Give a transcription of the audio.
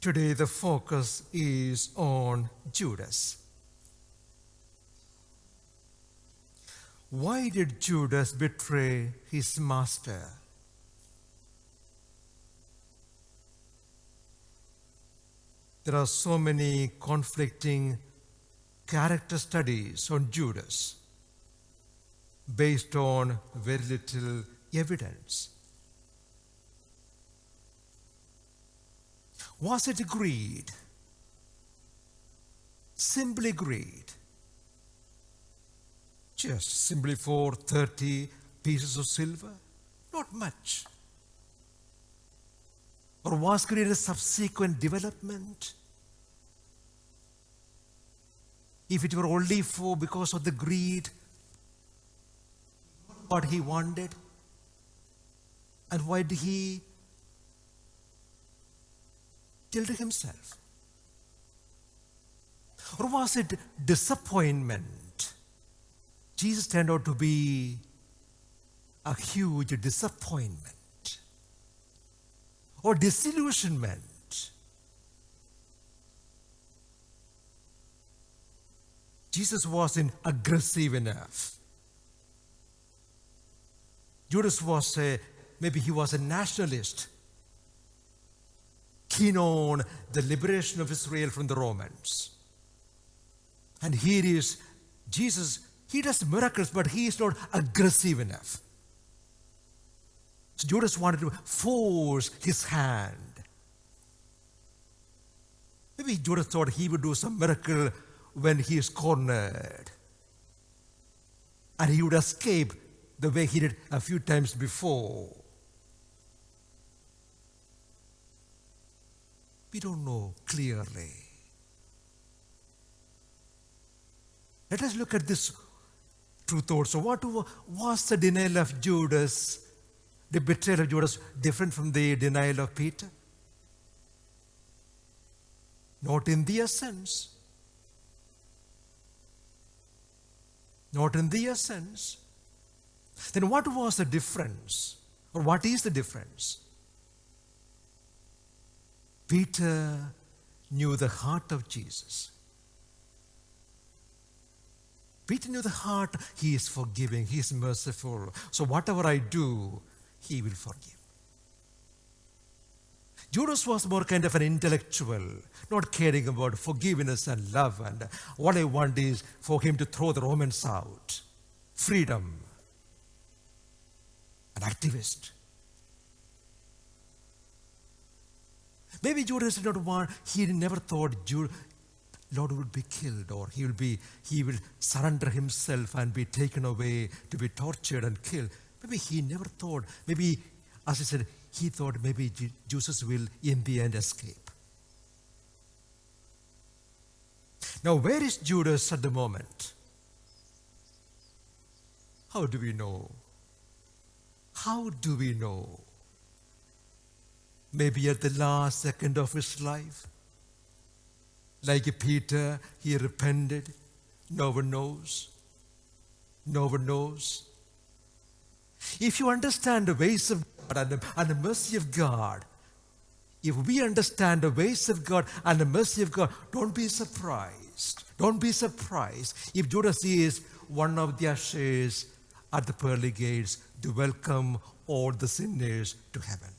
Today the focus is on Judas. Why did Judas betray his master? There are so many conflicting character studies on Judas based on very little evidence. Was it greed? Simply greed? Just simply for 30 pieces of silver? Not much. Or was greed a subsequent development? If it were only because of the greed, what he wanted, and why did he kill himself? Or was it disappointment? Jesus turned out to be a huge disappointment. Or disillusionment. Jesus wasn't aggressive enough. Judas was maybe he was a nationalist, keen on the liberation of Israel from the Romans. And here is Jesus, he does miracles, but he is not aggressive enough. So Judas wanted to force his hand. Maybe Judas thought he would do some miracle when he is cornered. And he would escape the way he did a few times before. We don't know clearly. Let us look at this truth also. What was the denial of Judas, the betrayal of Judas, different from the denial of Peter? Not in the essence. Not in the essence. Then what was the difference? Or what is the difference? Peter knew the heart of Jesus. Peter knew the heart. He is forgiving. He is merciful. So whatever I do, he will forgive. Judas was more kind of an intellectual, not caring about forgiveness and love. And what I want is for him to throw the Romans out. Freedom. An activist. Maybe Judas did not want, he never thought Lord would be killed, or he will surrender himself and be taken away to be tortured and killed. Maybe he never thought, maybe, as I said, he thought maybe Jesus will in the end escape. Now, where is Judas at the moment? How do we know? How do we know? Maybe at the last second of his life. Like Peter, he repented. No one knows. No one knows. If you understand the ways of God and the mercy of God, if we understand the ways of God and the mercy of God, don't be surprised. Don't be surprised if Judas is one of the ushers at the Pearly Gates to welcome all the sinners to heaven.